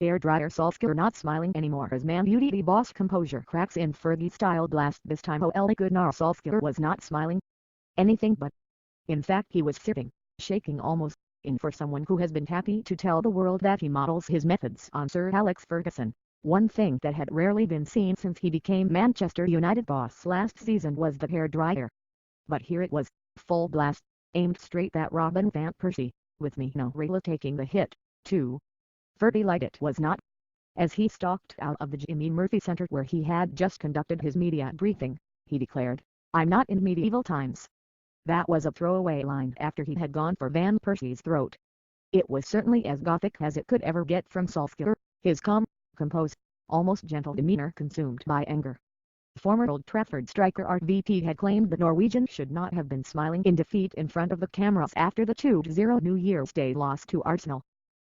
Hairdryer Solskjaer not smiling anymore as Man Utd boss composure cracks in Fergie-style blast. This time Ole Gunnar Solskjaer was not smiling. Anything but. In fact he was sitting, shaking almost, in for someone who has been happy to tell the world that he models his methods on Sir Alex Ferguson. One thing that had rarely been seen since he became Manchester United boss last season was the hairdryer. But here it was, full blast, aimed straight at Robin van Persie, with Mino Raiola taking the hit, too. Fergie Lite it was not. As he stalked out of the Jimmy Murphy Centre where he had just conducted his media briefing, he declared, "I'm not in medieval times." That was a throwaway line after he had gone for Van Persie's throat. It was certainly as gothic as it could ever get from Solskjaer, his calm, composed, almost gentle demeanor consumed by anger. Former Old Trafford striker RVP had claimed the Norwegian should not have been smiling in defeat in front of the cameras after the 2-0 New Year's Day loss to Arsenal.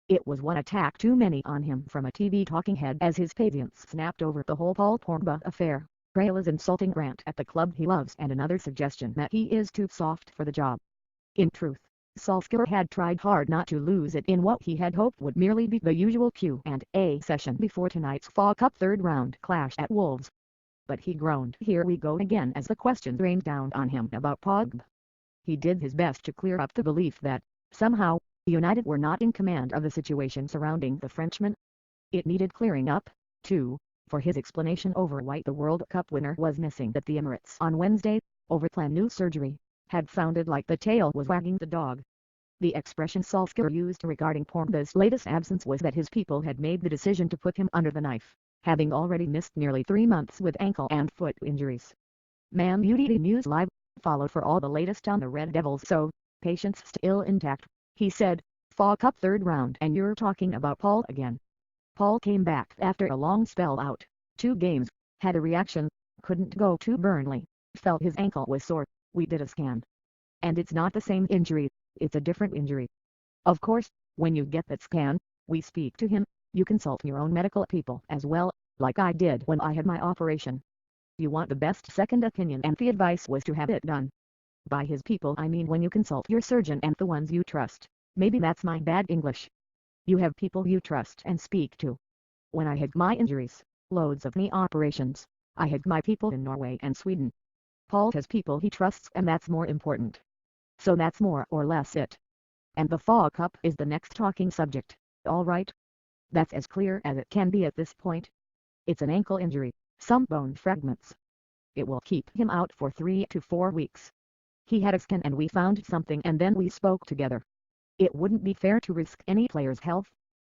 It was one attack too many on him from a TV talking head as his patience snapped over the whole Paul Pogba affair, Raiola's insulting rant at the club he loves and another suggestion that he is too soft for the job. In truth, Solskjaer had tried hard not to lose it in what he had hoped would merely be the usual Q&A session before tonight's FA Cup third-round clash at Wolves. But he groaned, "Here we go again," as the questions rained down on him about Pogba. He did his best to clear up the belief that, somehow, United were not in command of the situation surrounding the Frenchman. It needed clearing up, too, for his explanation over why the World Cup winner was missing at the Emirates on Wednesday, over planned new surgery, had sounded like the tail was wagging the dog. The expression Solskjaer used regarding Pogba's latest absence was that his people had made the decision to put him under the knife, having already missed nearly 3 months with ankle and foot injuries. Man Utd News Live followed for all the latest on the Red Devils. "So, patience still intact," he said, "FA Cup third round and you're talking about Paul again." Paul came back after a long spell out, 2 games, had a reaction, couldn't go to Burnley, felt his ankle was sore, we did a scan. And it's not the same injury, it's a different injury. Of course, when you get that scan, we speak to him, you consult your own medical people as well, like I did when I had my operation. You want the best second opinion and the advice was to have it done. By his people I mean when you consult your surgeon and the ones you trust. Maybe that's my bad English. You have people you trust and speak to. When I had my injuries, loads of knee operations, I had my people in Norway and Sweden. Paul has people he trusts and that's more important. So that's more or less it. And the FA Cup is the next talking subject, all right? That's as clear as it can be at this point. It's an ankle injury, some bone fragments. It will keep him out for 3 to 4 weeks. He had a scan and we found something and then we spoke together. It wouldn't be fair to risk any player's health.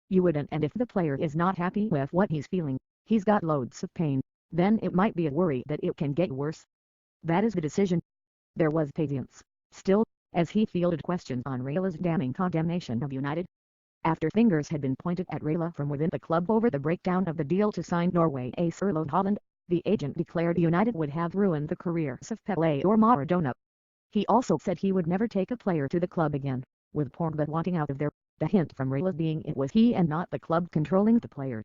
You wouldn't, and if the player is not happy with what he's feeling, he's got loads of pain, then it might be a worry that it can get worse. That is the decision." There was patience, still, as he fielded questions on Raiola's damning condemnation of United. After fingers had been pointed at Raiola from within the club over the breakdown of the deal to sign Norway ace Erling Haaland, the agent declared United would have ruined the careers of Pelé or Maradona. He also said he would never take a player to the club again, with Pogba wanting out of there, the hint from Raiola being it was he and not the club controlling the player.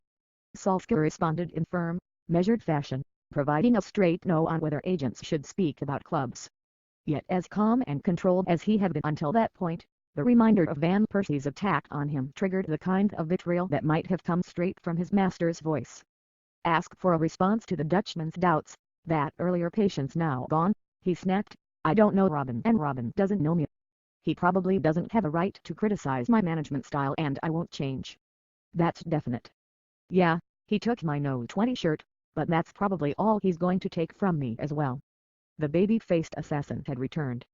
Solskjaer responded in firm, measured fashion, providing a straight no on whether agents should speak about clubs. Yet as calm and controlled as he had been until that point, the reminder of Van Persie's attack on him triggered the kind of vitriol that might have come straight from his master's voice. Ask for a response to the Dutchman's doubts, that earlier patience now gone, he snapped, "I don't know Robin and Robin doesn't know me. He probably doesn't have a right to criticize my management style and I won't change. That's definite. Yeah, he took my No 20 shirt, but that's probably all he's going to take from me as well." The baby-faced assassin had returned,